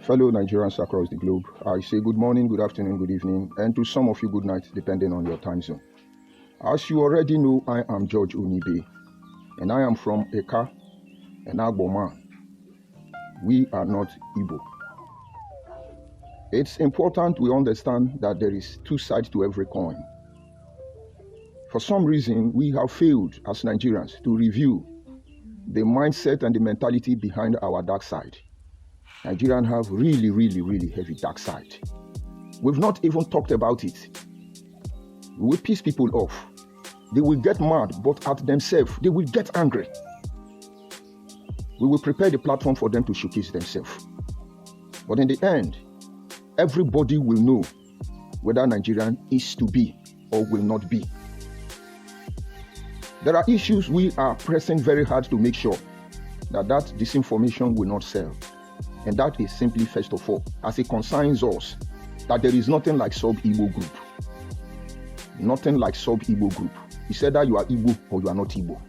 Fellow Nigerians across the globe, I say good morning, good afternoon, good evening, and to some of you good night, depending on your time zone. As you already know, I am George Onibe, and I am from Eka and Agboma. We are not Igbo. It's important we understand that there is two sides to every coin. For some reason, we have failed as Nigerians to review the mindset and the mentality behind our dark side. Nigerians have really heavy dark side. We've not even talked about it. We will piss people off. They will get mad, but at themselves, they will get angry. We will prepare the platform for them to showcase themselves. But in the end, everybody will know whether Nigerian is to be or will not be. There are issues we are pressing very hard to make sure that disinformation will not sell. And that is simply, first of all, as it concerns us, that there is nothing like sub-Igbo group. Nothing like sub-Igbo group. He said that you are Igbo or you are not Igbo.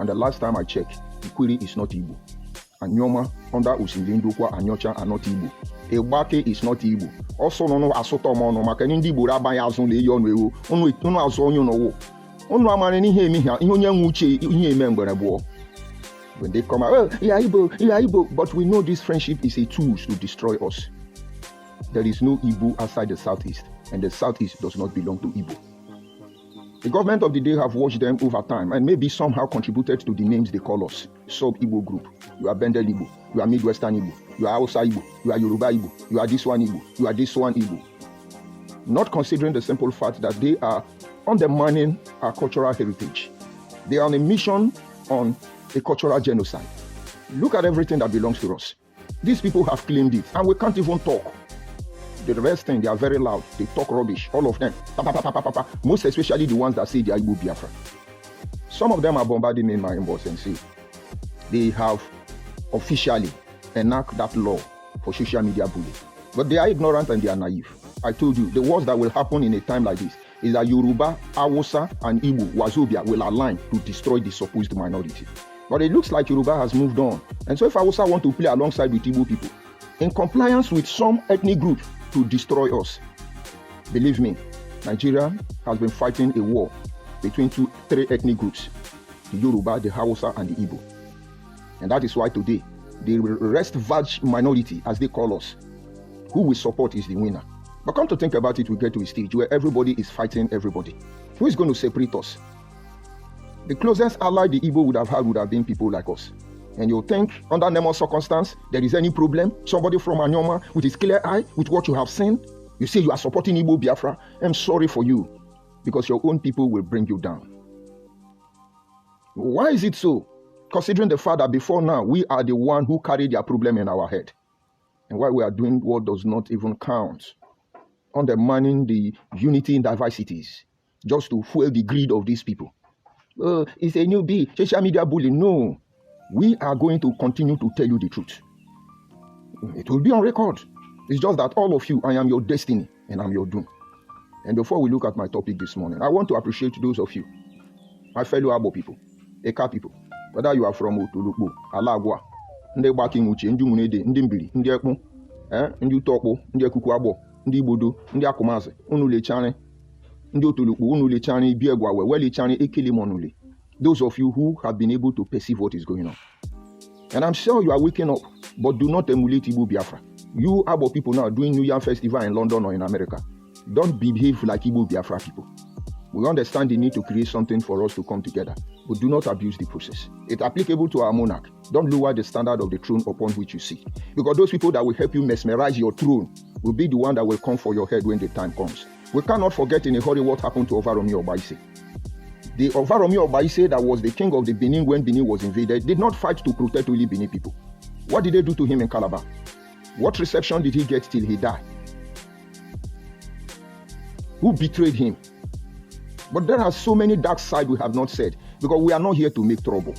And the last time I checked, Ikwiri is not Igbo. Anyoma, under Usilindukwa, Anyocha are not Igbo. Ewake is not Igbo. Also, no asotomo no makanindi buraba yazun le yonwe. Unu azonyo no. Unu amane ni hemi ha. Ihonye nguche ihe memgbere bo. When they come out, oh, you are Igbo. But we know this friendship is a tool to destroy us. There is no Igbo outside the Southeast, and the Southeast does not belong to Igbo. The government of the day have watched them over time and maybe somehow contributed to the names they call us. Sub-Igbo group. You are Bendel Igbo. You are Midwestern Igbo. You are Hausa Igbo. You are Yoruba Igbo. You are this one Igbo. You are this one Igbo. Not considering the simple fact that they are undermining our cultural heritage. They are on a mission on a cultural genocide. Look at everything that belongs to us. These people have claimed it, and we can't even talk. The rest thing, they are very loud. They talk rubbish, all of them. Most especially the ones that say they are Igbo Biafra. Some of them are bombarding me in my inbox and say they have officially enacted that law for social media bullying. But they are ignorant and they are naive. I told you, the worst that will happen in a time like this is that Yoruba, Hausa, and Igbo, Wazobia will align to destroy the supposed minority. But it looks like Yoruba has moved on. And so if Hausa want to play alongside with Igbo people, in compliance with some ethnic group to destroy us, believe me, Nigeria has been fighting a war between three ethnic groups, the Yoruba, the Hausa, and the Igbo. And that is why today, the rest vag minority, as they call us, who we support is the winner. But come to think about it, we get to a stage where everybody is fighting everybody. Who is going to separate us? The closest ally the Igbo would have had would have been people like us. And you think, under normal circumstance, there is any problem? Somebody from Anyoma with his clear eye, with what you have seen, you say you are supporting Igbo Biafra. I'm sorry for you, because your own people will bring you down. Why is it so? Considering the fact that before now, we are the one who carry their problem in our head. And why we are doing what does not even count, undermining the unity in diversities, just to fuel the greed of these people. It's a new bee, social media bullying. No, we are going to continue to tell you the truth. It will be on record. It's just that all of you, I am your destiny and I'm your doom. And before we look at my topic this morning, I want to appreciate those of you, my fellow Abo people, Eka people, whether you are from Otulukbo, Alagwa, Ndi Baking Uche, Ndi Munede, Ndi Mbili, Ndi Ekpo, Ndi Utokpo, Ndi Ekuku Abo, Ndi Ibodo, Ndi Akumaze, Unu Lechane, Ndi Otulukbo, Unu Lechane, Biegwawe, Welechane, Ekelemonule. Those of you who have been able to perceive what is going on. And I'm sure you are waking up, but do not emulate Igbo Biafra. You Abo people now doing New Year Festival in London or in America. Don't behave like Igbo Biafra people. We understand the need to create something for us to come together, but do not abuse the process. It's applicable to our monarch. Don't lower the standard of the throne upon which you sit. Because those people that will help you mesmerize your throne will be the one that will come for your head when the time comes. We cannot forget in a hurry what happened to Ovaromi Obaise. The Ovaromi Obaise that was the king of the Benin when Benin was invaded did not fight to protect only Benin people. What did they do to him in Calabar? What reception did he get till he died? Who betrayed him? But there are so many dark sides we have not said, because we are not here to make trouble.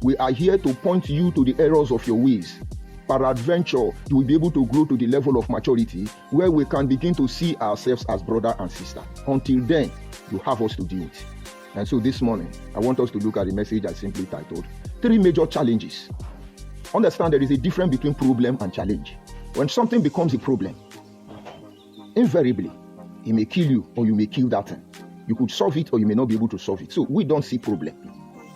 We are here to point you to the errors of your ways. Peradventure, you will be able to grow to the level of maturity where we can begin to see ourselves as brother and sister. Until then, you have us to deal with. And so this morning, I want us to look at the message I simply titled, 3 Major Challenges. Understand there is a difference between problem and challenge. When something becomes a problem, invariably, it may kill you or you may kill that thing. You could solve it or you may not be able to solve it. So we don't see problem.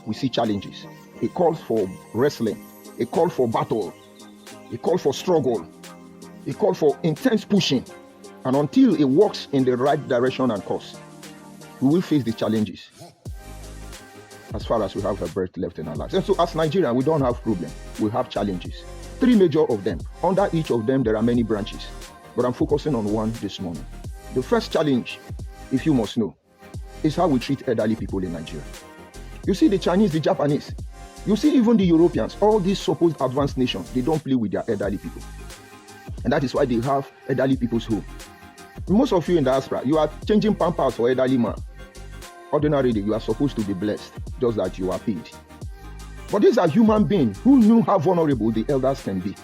We see challenges. A call for wrestling, a call for battle, a call for struggle, a call for intense pushing. And until it works in the right direction and course, we will face the challenges as far as we have a breath left in our lives. And so as Nigerians, we don't have problem. We have challenges. 3 major of them. Under each of them, there are many branches. But I'm focusing on one this morning. The first challenge, if you must know, is how we treat elderly people in Nigeria. You see the Chinese, the Japanese, you see even the Europeans, all these supposed advanced nations, they don't play with their elderly people. And that is why they have elderly people's home. Most of you in diaspora, you are changing pampers for elderly man. Ordinarily, you are supposed to be blessed, just that you are paid. But these are human beings who knew how vulnerable the elders can be.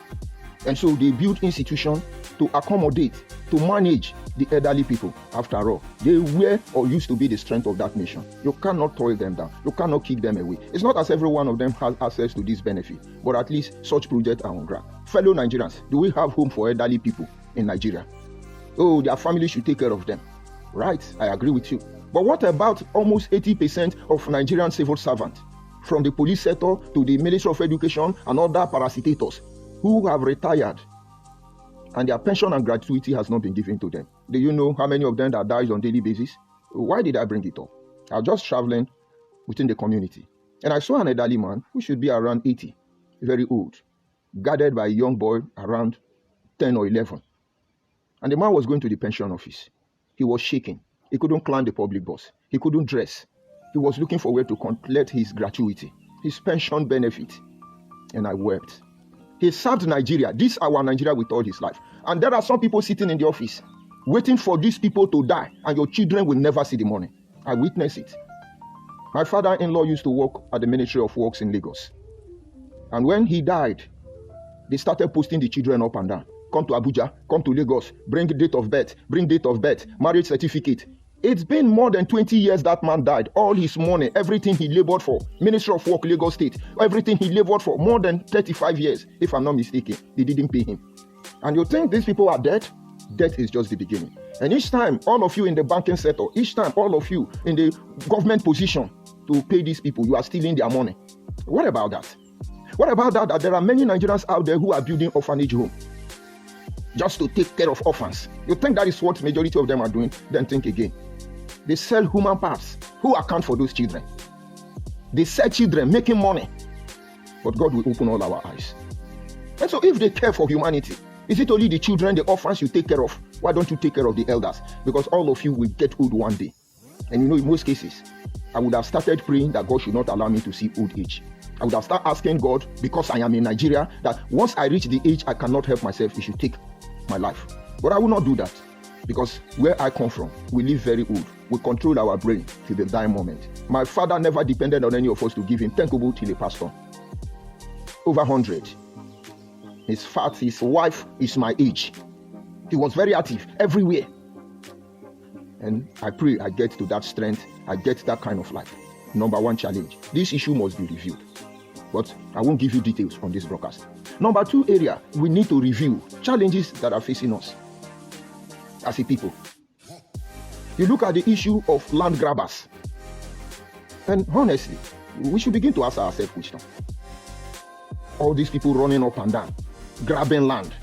And so they built institutions to accommodate, to manage the elderly people. After all, they were or used to be the strength of that nation. You cannot toil them down. You cannot kick them away. It's not as every one of them has access to this benefit, but at least such projects are on ground. Fellow Nigerians, do we have home for elderly people in Nigeria? Oh, their family should take care of them. Right, I agree with you. But what about almost 80% of Nigerian civil servants, from the police sector to the Ministry of Education and other parasitators, who have retired and their pension and gratuity has not been given to them? Do you know how many of them that dies on a daily basis? Why did I bring it up? I was just traveling within the community, and I saw an elderly man who should be around 80, very old, guarded by a young boy around 10 or 11. And the man was going to the pension office. He was shaking. He couldn't climb the public bus. He couldn't dress. He was looking for a way to collect his gratuity, his pension benefit. And I wept. He served Nigeria, this our Nigeria, with all his life. And there are some people sitting in the office, waiting for these people to die, and your children will never see the money. I witnessed it. My father-in-law used to work at the Ministry of Works in Lagos. And when he died, they started posting the children up and down. Come to Abuja, come to Lagos, bring date of birth, marriage certificate. It's been more than 20 years that man died. All his money, everything he labored for, Ministry of Work, Lagos State, everything he labored for, more than 35 years, if I'm not mistaken, they didn't pay him. And you think these people are dead? Death is just the beginning. And each time, all of you in the banking sector, each time, all of you in the government position to pay these people, you are stealing their money. What about that? What about that there are many Nigerians out there who are building orphanage homes just to take care of orphans? You think that is what majority of them are doing? Then think again. They sell human parts. Who account for those children? They sell children, making money. But God will open all our eyes. And so if they care for humanity, is it only the children, the orphans you take care of? Why don't you take care of the elders? Because all of you will get old one day. And you know, in most cases, I would have started praying that God should not allow me to see old age. I would have started asking God, because I am in Nigeria, that once I reach the age I cannot help myself, He should take my life. But I will not do that, because where I come from, we live very old. We control our brain till the dying moment. My father never depended on any of us to give him 10 kobo till he passed on. Over 100. His fat, his wife is my age. He was very active everywhere. And I pray I get to that strength, I get that kind of life. Number one challenge, this issue must be reviewed. But I won't give you details on this broadcast. Number two area, we need to review challenges that are facing us as a people. You look at the issue of land grabbers. And honestly, we should begin to ask ourselves question. All these people running up and down, grabbing land.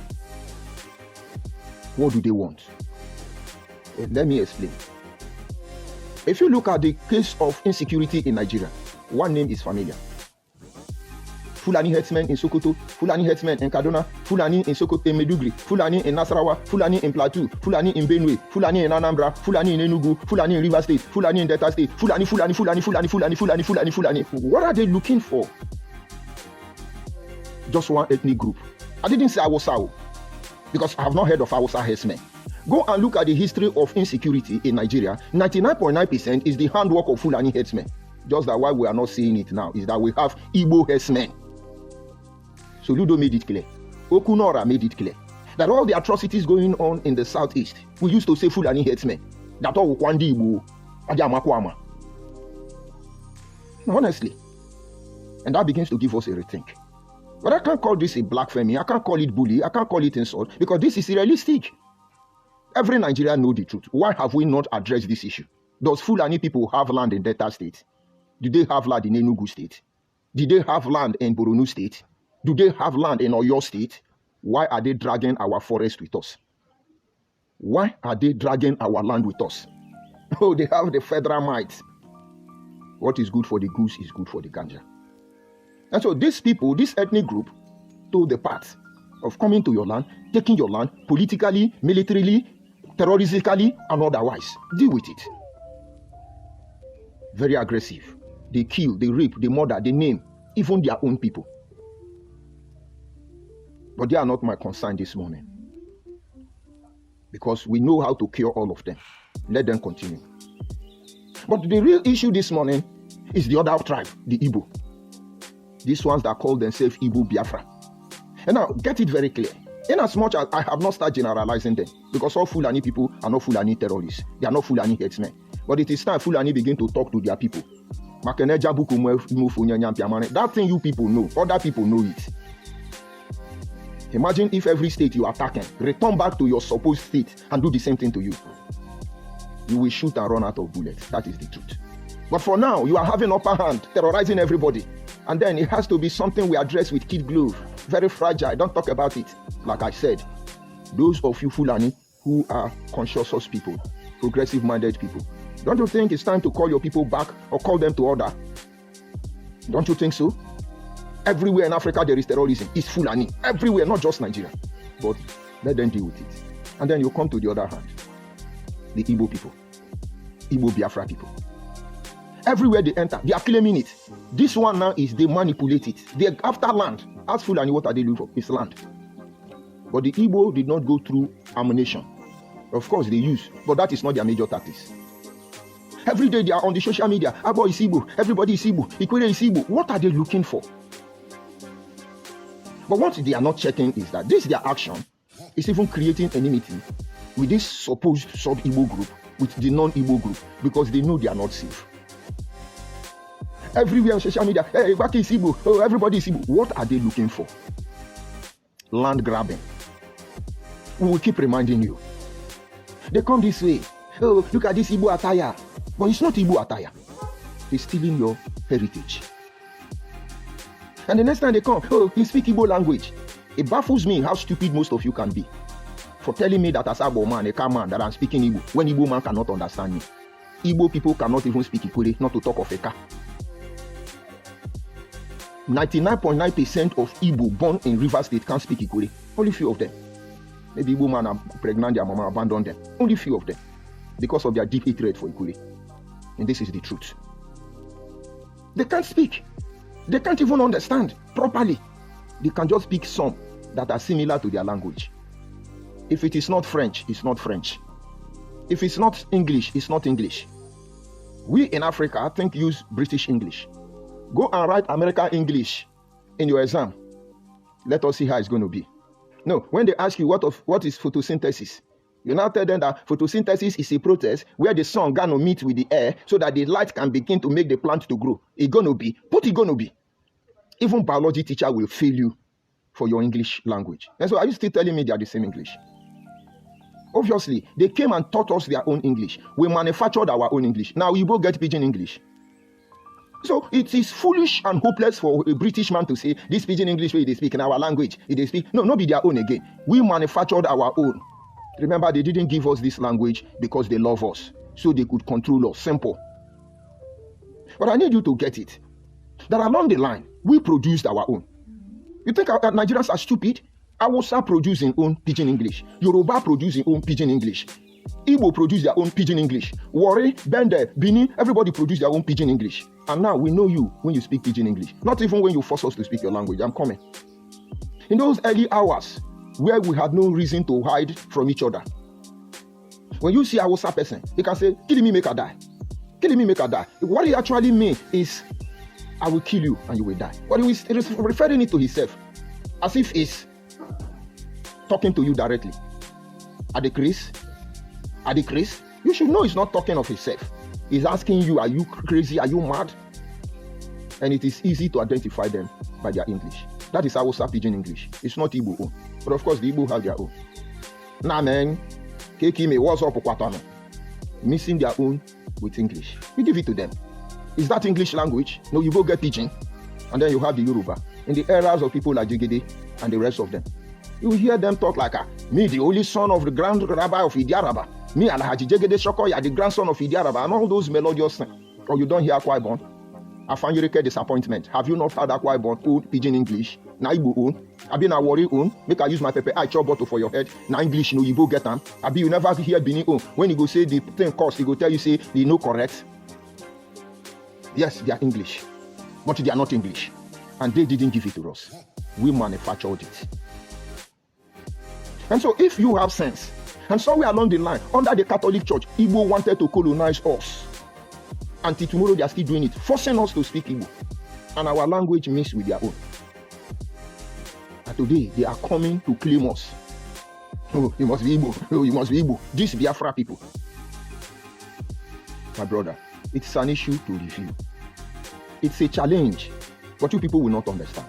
What do they want? Let me explain. If you look at the case of insecurity in Nigeria, one name is familiar. Fulani herdsmen in Sokoto, Fulani herdsmen in Kaduna, Fulani in Sokoto, in Medugri, Fulani in Nasarawa, Fulani in Plateau, Fulani in Benue, Fulani in Anambra, Fulani in Enugu, Fulani in Rivers State, Fulani in Delta State, Fulani. What are they looking for? Just one ethnic group. I didn't say Awosao, because I have not heard of Awosa herdsmen. Go and look at the history of insecurity in Nigeria. 99.9% is the handwork of Fulani herdsmen. Just that why we are not seeing it now is that we have Igbo herdsmen. So Ludo made it clear. Okunora made it clear that all the atrocities going on in the southeast, we used to say Fulani herdsmen. That all Kwandi Igbo, Ajamakwama. Honestly. And that begins to give us a rethink. But I can't call this a blasphemy. I can't call it bully. I can't call it insult because this is realistic. Every Nigerian knows the truth. Why have we not addressed this issue? Does Fulani people have land in Delta State? Do they have land in Enugu State? Do they have land in Borno State? Do they have land in Oyo State? Why are they dragging our forest with us? Why are they dragging our land with us? Oh, they have the federal might. What is good for the goose is good for the ganja. And so these people, this ethnic group, took the path of coming to your land, taking your land politically, militarily, terroristically, and otherwise. Deal with it. Very aggressive. They kill, they rape, they murder, they name even their own people. But they are not my concern this morning. Because we know how to cure all of them. Let them continue. But the real issue this morning is the other tribe, the Igbo. These ones that call themselves Igbo Biafra. And now, get it very clear. In as much as I have not started generalizing them, because all Fulani people are not Fulani terrorists. They are not Fulani headsmen. But it is time Fulani begin to talk to their people. That thing you people know, other people know it. Imagine if every state you are attacking, return back to your supposed state and do the same thing to you. You will shoot and run out of bullets. That is the truth. But for now, you are having upper hand, terrorizing everybody. And then it has to be something we address with kid glove. Very fragile. Don't talk about it. Like I said, those of you Fulani who are conscious people, progressive-minded people, don't you think it's time to call your people back or call them to order? Don't you think so? Everywhere in Africa there is terrorism. It's Fulani. Everywhere, not just Nigeria. But let them deal with it. And then you come to the other hand. The Igbo people. Igbo Biafra people. Everywhere they enter, they are claiming it. This one now is they manipulate it. They're after land. As Fulani, what are they looking for? It's land. But the Igbo did not go through ammunition. Of course they use, but that is not their major tactics. Every day they are on the social media. Abo is Igbo. Everybody is Igbo. Ikwere is Igbo. What are they looking for? But what they are not checking is that this their action is even creating enmity with this supposed sub-Igbo group, with the non-Igbo group, because they know they are not safe. Everywhere on social media, hey, Waki is Igbo. Oh, everybody is Igbo. What are they looking for? Land grabbing. We will keep reminding you. They come this way. Oh, look at this Igbo attire. But it's not Igbo attire. They're stealing your heritage. And the next time they come, oh, you speak Igbo language. It baffles me how stupid most of you can be for telling me that as Igbo man, a car man, that I'm speaking Igbo, when Igbo man cannot understand me. Igbo people cannot even speak Ikwere, not to talk of a car. 99.9% of Igbo born in Rivers State can't speak Ikwere. Only few of them. Maybe Igbo man are pregnant, their mama abandoned them. Only few of them. Because of their deep hatred for Ikwere. And this is the truth. They can't speak. They can't even understand properly. They can just speak some that are similar to their language. If it is not French, it's not French. If it's not English, it's not English. We in Africa, I think, use British English. Go and write American English in your exam. Let us see how it's going to be. No, when they ask you what is photosynthesis, you now tell them that photosynthesis is a process where the sun gonna meet with the air so that the light can begin to make the plant to grow. It's gonna be. What it gonna be? Even biology teacher will fail you for your English language. And so are you still telling me they are the same English? Obviously, they came and taught us their own English. We manufactured our own English. Now we both get pidgin English. So it is foolish and hopeless for a British man to say this pidgin English way they speak in our language. They speak. No, not be their own again. We manufactured our own. Remember, they didn't give us this language because they love us, so they could control us. Simple. But I need you to get it. That along the line, we produced our own. You think Nigerians are stupid? Hausa producing own pidgin English. Yoruba producing own pidgin English. Igbo produce their own pidgin English. Warri, Bende, Bini, everybody produce their own pidgin English. And now we know you when you speak pidgin English. Not even when you force us to speak your language. I'm coming. In those early hours, where we had no reason to hide from each other. When you see a Hausa person, he can say, kill me, make her die. Kill me, make her die. What he actually means is, I will kill you and you will die. But he is referring it to himself, as if he's talking to you directly. At the Chris, you should know he's not talking of himself. He's asking you, are you crazy? Are you mad? And it is easy to identify them by their English. That is Hausa Pidgin English. It's not Igbo own. But of course, the Igbo have their own. Nah, man. Kekime, what's up, Kwatano? Missing their own with English. We give it to them. Is that English language? No, you go get Pidgin. And then you have the Yoruba. In the eras of people like Jigede and the rest of them. You hear them talk like, me, the only son of the Grand Rabbi of Idiaraba. Me, Alhaji Jegede Shokoya, the grandson of Idiaraba. And all those melodious things. Or you don't hear Akwa I find you disappointment. Have you not heard Akwa Ibom old Pidgin English? Na Igbo own. Abi na Warri own. Make I use my pepper eye chop bottle for your head. Na English no Igbo get am. Abi you never hear Benin own. When you go say the thing cost, he go tell you say they no correct. Yes, they are English, but they are not English, and they didn't give it to us. We manufactured it. And so, if you have sense, and somewhere along the line, under the Catholic Church, Igbo wanted to colonize us. Until tomorrow, they are still doing it, forcing us to speak Igbo. And our language mixed with their own. And today, they are coming to claim us. Oh, you must be Igbo. Oh, you must be Igbo. These Biafra people. My brother, it's an issue to review. It's a challenge, but you people will not understand.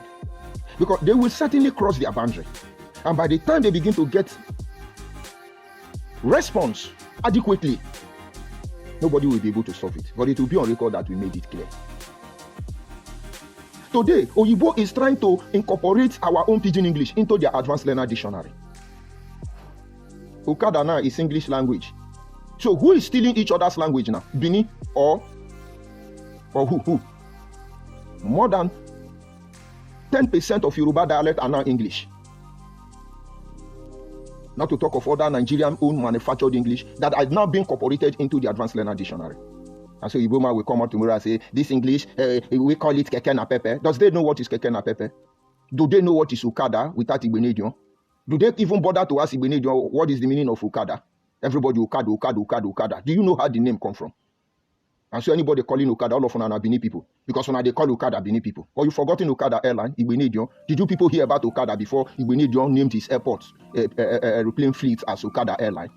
Because they will certainly cross their boundary. And by the time they begin to get response adequately, nobody will be able to solve it. But it will be on record that we made it clear. Today, Oyibo is trying to incorporate our own Pidgin English into their advanced learner dictionary. Okada now is English language. So who is stealing each other's language now? Bini or who? More than 10% of Yoruba dialect are now English. Not to talk of other Nigerian owned manufactured English that has now been incorporated into the advanced learner dictionary. And so Iboma will come out tomorrow and say, this English, we call it Keke na Pepe. Does they know what is Keke na Pepe? Do they know what is Okada without Igbenedion? Do they even bother to ask Igbenedion what is the meaning of Okada? Everybody Okada. Do you know how the name come from? And so anybody calling Okada, all of them are Bini people. Because when they call Okada Bini people. Or you forgotten Okada Airline, Igbenedion. Did you people hear about Okada before Igbenedion named his airport, airplane fleet as Okada Airline?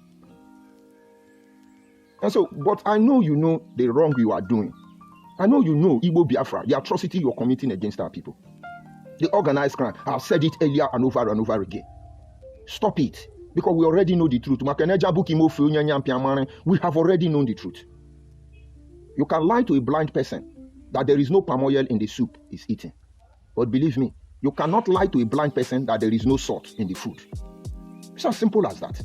And so, but I know you know the wrong you are doing. I know you know Igbo Biafra, the atrocity you're committing against our people. The organized crime. I've said it earlier and over again. Stop it. Because we already know the truth. We have already known the truth. You can lie to a blind person that there is no palm oil in the soup he's eating. But believe me, you cannot lie to a blind person that there is no salt in the food. It's as simple as that.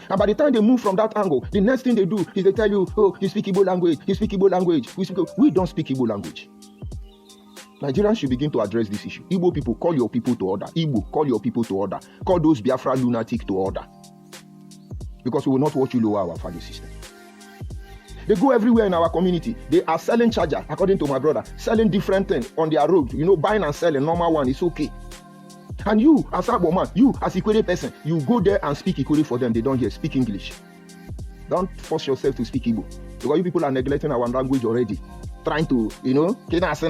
And by the time they move from that angle, the next thing they do is they tell you, oh, you speak Igbo language, you speak Igbo language. We don't speak Igbo language. Nigerians should begin to address this issue. Igbo people, call your people to order. Igbo, call your people to order. Call those Biafra lunatic to order. Because we will not watch you lower our value system. They go everywhere in our community. They are selling charger, according to my brother, selling different things on their road. You know, buying and selling, normal one, it's okay. And you, as a woman, you, as Ikwere person, you go there and speak Ikwere for them. They don't hear. Speak English. Don't force yourself to speak Igbo. Because you people are neglecting our language already. Trying to, you know, because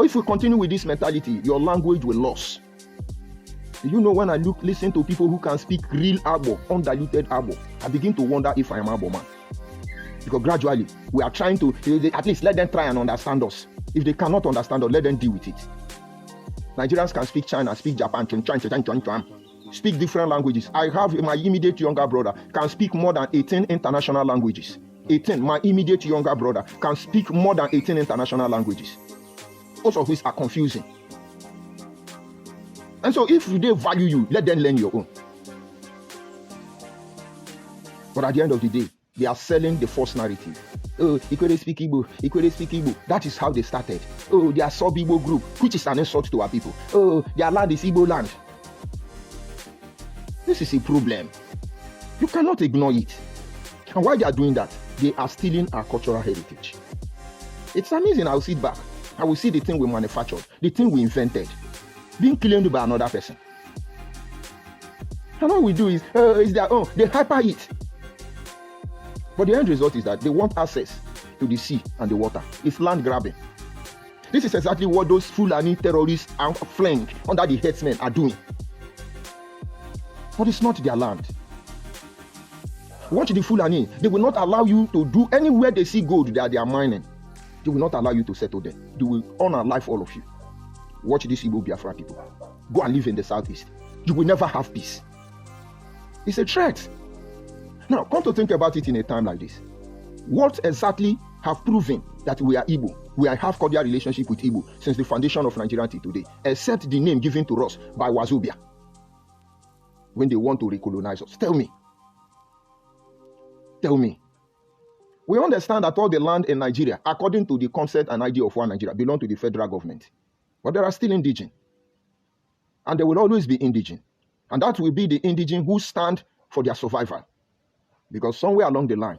if we continue with this mentality, your language will lose. You know, when I listen to people who can speak real Agbo, undiluted Agbo, I begin to wonder if I am Agbo man. Because gradually, we are trying to, at least let them try and understand us. If they cannot understand us, let them deal with it. Nigerians can speak China, speak Japan, speak different languages. I have my immediate younger brother can speak more than 18 international languages. 18, my immediate younger brother can speak more than 18 international languages. Most of which are confusing. And so if they value you, let them learn your own. But at the end of the day, they are selling the false narrative. Oh, Ikwere speak Igbo, Ikwere speak Igbo. That is how they started. Oh, they are sub-Igbo group, which is an insult to our people. Oh, their land is Igbo land. This is a problem. You cannot ignore it. And why they are doing that? They are stealing our cultural heritage. It's amazing. I'll sit back. I will see the thing we manufactured, the thing we invented, being claimed by another person. And all we do is their own. They hyper it. But the end result is that they want access to the sea and the water. It's land grabbing. This is exactly what those Fulani terrorists and flank under the headsmen are doing. But it's not their land. Watch the Fulani. They will not allow you to do anywhere they see gold that they are mining. They will not allow you to settle there. They will unalive all of you. Watch these Igbo Biafra people. Go and live in the southeast. You will never have peace. It's a threat. Now, come to think about it in a time like this. What exactly have proven that we are Igbo? We have cordial relationship with Igbo since the foundation of Nigeria till today, except the name given to us by Wazobia when they want to recolonize us. Tell me. Tell me. We understand that all the land in Nigeria, according to the concept and idea of one Nigeria, belong to the federal government. But there are still indigenous. And there will always be indigenous. And that will be the indigenous who stand for their survival. Because somewhere along the line,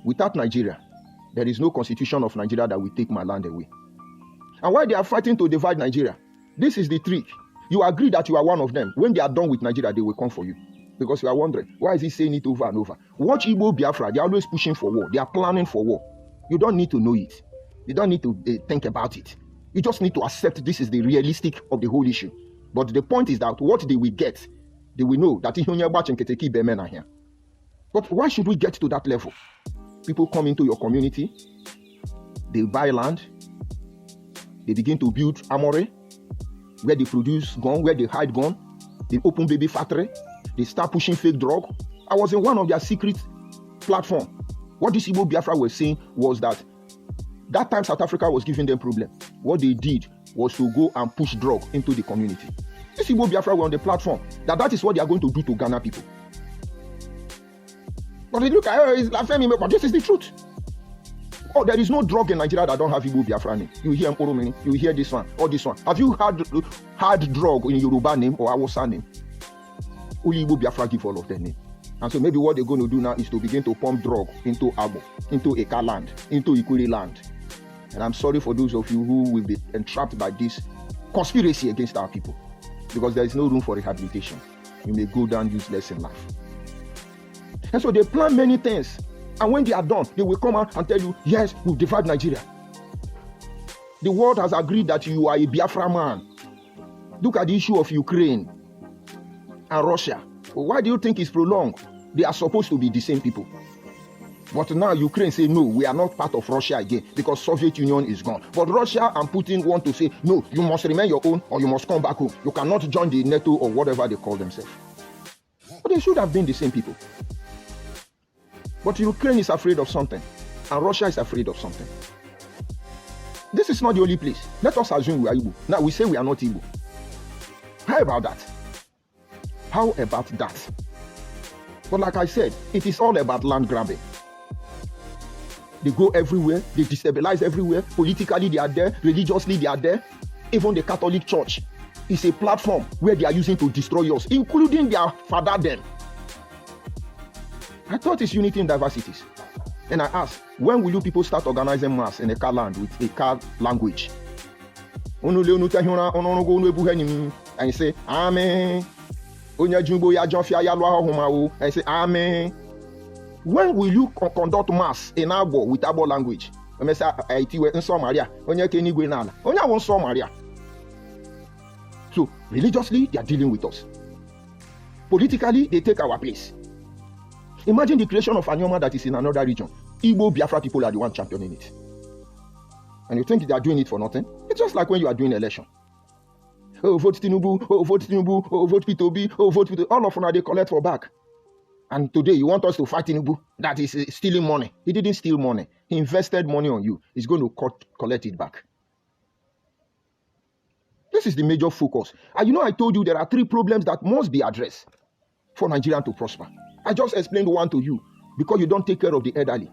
without Nigeria, there is no constitution of Nigeria that will take my land away. And while they are fighting to divide Nigeria, this is the trick. You agree that you are one of them. When they are done with Nigeria, they will come for you. Because you are wondering, why is he saying it over and over? Watch Igbo Biafra. They are always pushing for war. They are planning for war. You don't need to know it. You don't need to think about it. You just need to accept this is the realistic of the whole issue. But the point is that what they will get, they will know that here. But why should we get to that level? People come into your community, they buy land, they begin to build armory, where they produce gun, where they hide gun, they open baby factory, they start pushing fake drug. I was in one of their secret platform. What this Igbo Biafra was saying was that time South Africa was giving them problem. What they did was to go and push drug into the community. This Igbo Biafra were on the platform that is what they are going to do to Ghana people. But they look at it's blasphemy, but this is the truth. Oh, there is no drug in Nigeria that don't have Igbo Biafra name. You hear Mporomini, you hear this one, or this one. Have you had drug in Yoruba name or Hausa name? Only Igbo Biafra give all of their name. And so maybe what they're going to do now is to begin to pump drug into Abo, into Eka land, into Ikuri land. And I'm sorry for those of you who will be entrapped by this conspiracy against our people. Because there is no room for rehabilitation. You may go down useless in life. And so they plan many things. And when they are done, they will come out and tell you, yes, we'll divide Nigeria. The world has agreed that you are a Biafra man. Look at the issue of Ukraine and Russia. Well, why do you think it's prolonged? They are supposed to be the same people. But now Ukraine say, no, we are not part of Russia again because Soviet Union is gone. But Russia and Putin want to say, no, you must remain your own or you must come back home. You cannot join the NATO or whatever they call themselves. But they should have been the same people. But Ukraine is afraid of something, and Russia is afraid of something. This is not the only place. Let us assume we are Igbo. Now we say we are not Igbo. How about that? How about that? But like I said, it is all about land grabbing. They go everywhere, they destabilize everywhere. Politically, they are there. Religiously, they are there. Even the Catholic Church is a platform where they are using to destroy us, including their father them. I thought it's unity in diversities. And I asked, when will you people start organizing mass in a car land with a car language? And you say, Amen. And you say, Amen. When will you conduct mass in Abo with Abo language? So, religiously, they are dealing with us. Politically, they take our place. Imagine the creation of Anyoma that is in another region. Igbo Biafra people are the one championing it. And you think they are doing it for nothing? It's just like when you are doing election. Oh, vote Tinubu, oh, vote Tinubu, oh, vote P2B, oh, vote P2B. All of them they collect for back. And today you want us to fight Tinubu that is stealing money. He didn't steal money. He invested money on you. He's going to collect it back. This is the major focus. And I told you there are 3 problems that must be addressed for Nigeria to prosper. I just explained one to you because you don't take care of the elderly.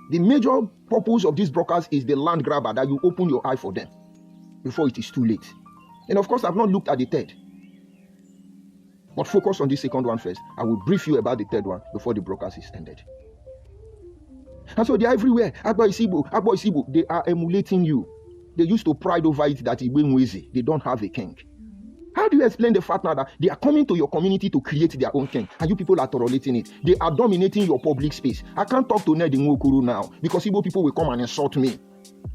The major purpose of these brokers is the land grabber, that you open your eye for them before it is too late. And of course, I've not looked at the third. But focus on the second one first. I will brief you about the third one before the brokers is ended. And so they are everywhere. Agba Isibo, they are emulating you. They used to pride over it that they don't have a king. How do you explain the fact now that they are coming to your community to create their own king and you people are tolerating it? They are dominating your public space. I can't talk to Ned Nwokuru now because Igbo people will come and insult me.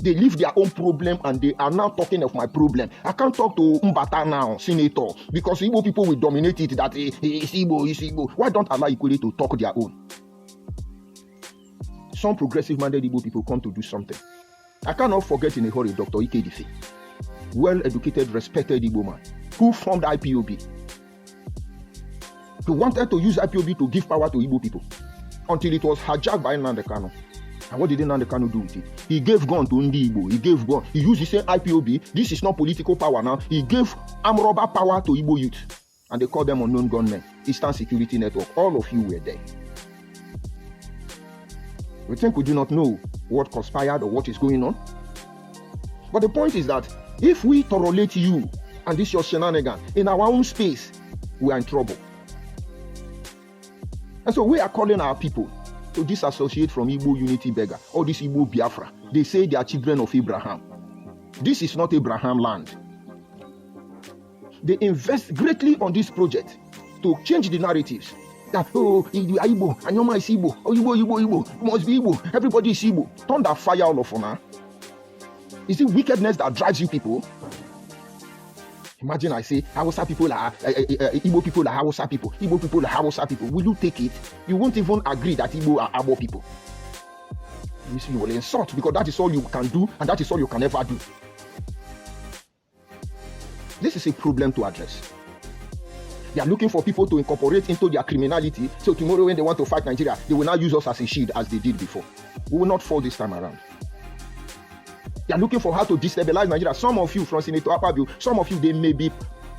They leave their own problem and they are now talking of my problem. I can't talk to Mbata now, senator, because Igbo people will dominate it that it's Igbo. Why don't allow Ikuri to talk their own? Some progressive-minded Igbo people come to do something. I cannot forget in a hurry Dr. Ike Dife, well-educated, respected Igbo man, who formed IPOB. He wanted to use IPOB to give power to Igbo people until it was hijacked by Nnamdi Kanu. And what did Nnamdi Kanu do with it? He gave gun to Ndi Igbo. He gave gun. He used the same IPOB. This is not political power now. He gave armed robber power to Igbo youth. And they called them unknown gunmen. Eastern Security Network. All of you were there. We think we do not know what conspired or what is going on. But the point is that if we tolerate you and this your shenanigan in our own space, we are in trouble. And so we are calling our people to disassociate from Igbo unity beggar or this Igbo Biafra. They say they are children of Abraham. This is not Abraham land. They invest greatly on this project to change the narratives. That, oh, you are Igbo, Anyoma is Igbo, oh, Igbo, you must be Igbo, everybody is Igbo. Thunder fire all of honor. Is it wickedness that drives you people? Imagine I say, Hausa people are, Igbo people are Hausa people, Igbo people are Hausa people. Will you take it? You won't even agree that Igbo are Igbo people. You will insult because that is all you can do and that is all you can ever do. This is a problem to address. They are looking for people to incorporate into their criminality. So tomorrow when they want to fight Nigeria, they will now use us as a shield as they did before. We will not fall this time around. They are looking for how to destabilize Nigeria. Some of you from Senator Akpabio, some of you, they may be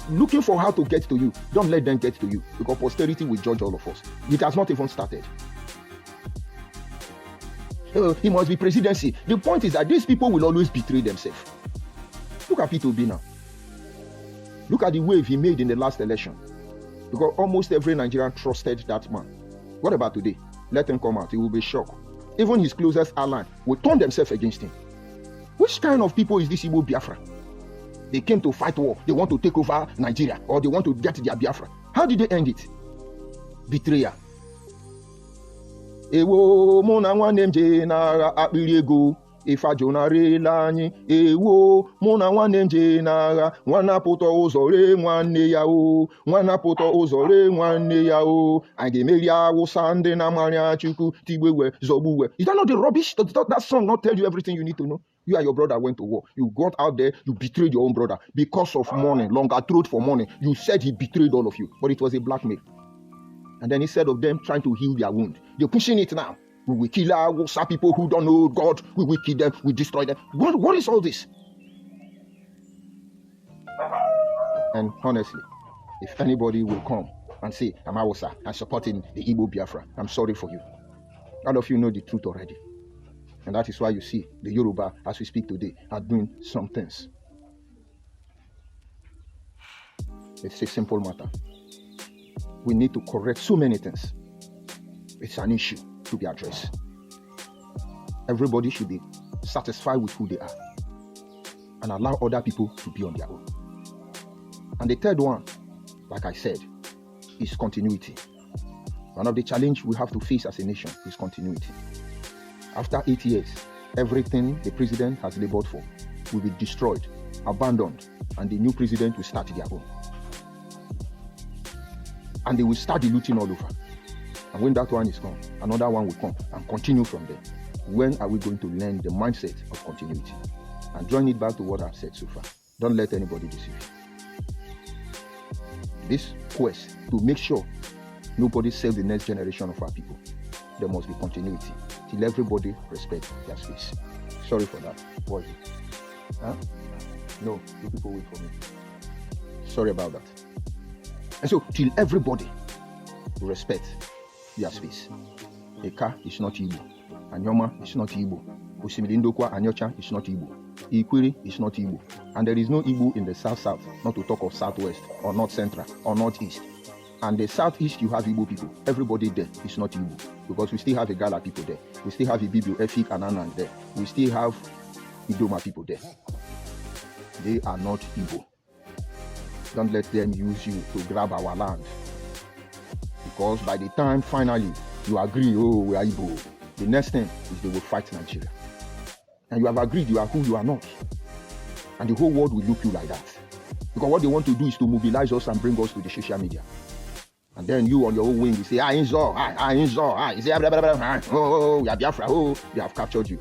looking for how to get to you. Don't let them get to you because posterity will judge all of us. It has not even started. He must be presidency. The point is that these people will always betray themselves. Look at Peter Obi now. Look at the wave he made in the last election. Because almost every Nigerian trusted that man. What about today? Let him come out. He will be shocked. Even his closest ally will turn themselves against him. Which kind of people is this Igbo Biafra? They came to fight war. They want to take over Nigeria or they want to get their Biafra. How did they end it? Betrayal. Ewo muna nwanne nje na akpiri ego ifa jonarela anyị ewo muna nwanne nje na nwana pụta ụzọ re nwanne ya o nwana pụta ụzọ re nwanne ya o anyị ga-emeri awụsa ndị na-amara Chukwu tigbewe zọgbuwe. Is that not the rubbish? Does that song not tell you everything you need to know? You and your brother went to war. You got out there, you betrayed your own brother because of money, longer throat for money. You said he betrayed all of you, but it was a blackmail. And then instead of them trying to heal their wound, they're pushing it now. We will kill our people who don't know God. We will kill them. We destroy them. What is all this? And honestly, if anybody will come and say, I'm Hausa, I'm supporting the Igbo Biafra, I'm sorry for you. All of you know the truth already. And that is why you see the Yoruba, as we speak today, are doing some things. It's a simple matter. We need to correct so many things. It's an issue to be addressed. Everybody should be satisfied with who they are and allow other people to be on their own. And the third one, like I said, is continuity. One of the challenges we have to face as a nation is continuity. After 8 years, everything the president has labored for will be destroyed, abandoned, and the new president will start their own. And they will start diluting all over. And when that one is gone, another one will come and continue from there. When are we going to learn the mindset of continuity? And join it back to what I've said so far. Don't let anybody deceive you. This quest to make sure nobody sells the next generation of our people, there must be continuity till everybody respect their space. Sorry for that. What? Huh? No, you people wait for me. Sorry about that. And so, till everybody respect their space. Eka is not Igbo. Anyoma is not Igbo. Osimilindokwa Anyocha is not Igbo. Ikwiri is not Igbo. And there is no Igbo in the South-South, not to talk of Southwest, or North Central, or Northeast. And the Southeast, you have Igbo people. Everybody there is not Igbo. Because we still have Igala people there. We still have Ibibio, Efik, and Anand there. We still have Idoma people there. They are not Igbo. Don't let them use you to grab our land. Because by the time finally you agree, oh, we are Igbo, the next thing is they will fight Nigeria. And you have agreed you are who you are not. And the whole world will look you like that. Because what they want to do is to mobilize us and bring us to the social media. And then you on your own wing, you say, you say, oh, we are Biafra, oh, we have captured you.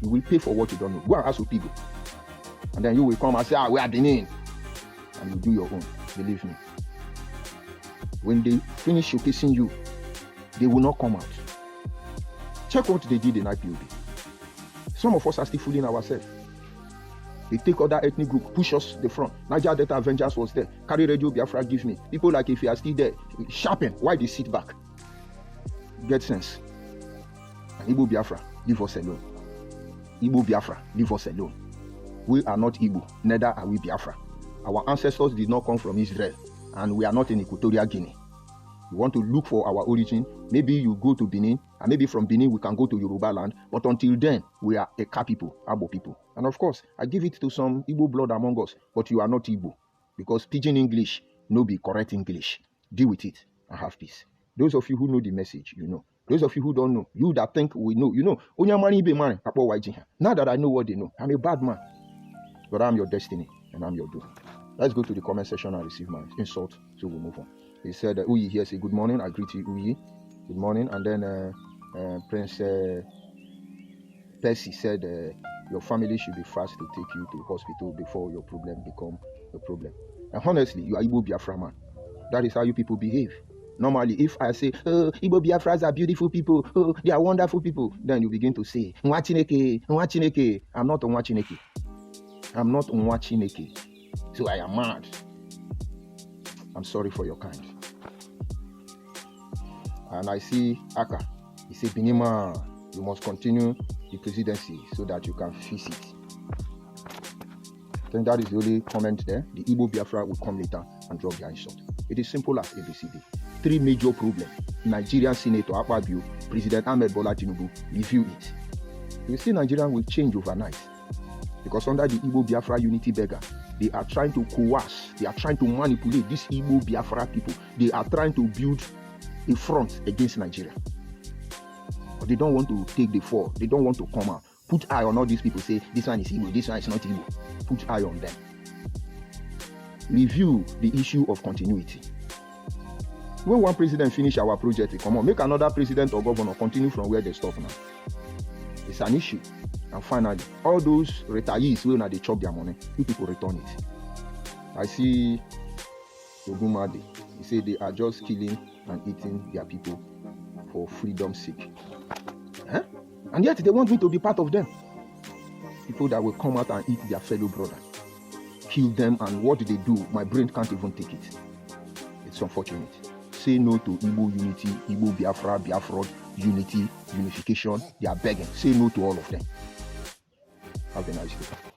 You will pay for what you don't know. Go and ask Opigo. And then you will come and say, we are Benin. And you do your own. Believe me. When they finish showcasing you, they will not come out. Check what they did in IPOB. Some of us are still fooling ourselves. They take other ethnic group, push us the front. Niger Delta Avengers was there. Carry Radio Biafra, give me. People like, if you are still there, sharpen. Why they sit back? Get sense. And Igbo Biafra, leave us alone. Igbo Biafra, leave us alone. We are not Igbo, neither are we Biafra. Our ancestors did not come from Israel, and we are not in Equatorial Guinea. You want to look for our origin, maybe you go to Benin, and maybe from Benin we can go to Yoruba land, but until then, we are Eka people, Abo people. And of course, I give it to some Igbo blood among us, but you are not Igbo, because pidgin English no be correct English. Deal with it and have peace. Those of you who know the message, you know. Those of you who don't know, you that think we know, you know. Now that I know what they know, I'm a bad man, but I'm your destiny and I'm your doom. Let's go to the comment section and receive my insult, so we'll move on. He said, Uyi here, say good morning. I greet you, Uyi. Good morning. And then Prince Percy said, your family should be fast to take you to hospital before your problem become a problem. And honestly, you are Igbo Biafra man. That is how you people behave. Normally, if I say, Igbo Biafras are beautiful people, they are wonderful people, then you begin to say, Nwachineke, Nwachineke. I'm not Nwachineke. I'm not Nwachineke. So I am mad. I'm sorry for your kind. And I see Aka. He said, Binima, you must continue the presidency so that you can fix it. I think that is the only comment there. The Igbo Biafra will come later and drop their insult. It is simple as ABCD. 3 major problems. Nigerian Senator Akpabio, President Ahmed Bola Tinubu, review it. You see, Nigeria will change overnight. Because under the Igbo Biafra unity beggar, they are trying to coerce, they are trying to manipulate these Igbo Biafra people. They are trying to build a front against Nigeria. But they don't want to take the fall. They don't want to come out. Put eye on all these people, say, this one is Igbo, this one is not Igbo. Put eye on them. Review the issue of continuity. When one president finish our project, come on, make another president or governor continue from where they stop now. It's an issue. And finally, all those retirees who they chop their money, you people return it. I see Ogumade. He said they are just killing and eating their people for freedom's sake. Huh? And yet they want me to be part of them. People that will come out and eat their fellow brother. Kill them, and what they do, my brain can't even take it. It's unfortunate. Say no to Igbo unity, Igbo Biafra, Biafra unity, unification. They are begging. Say no to all of them. Have a nice day.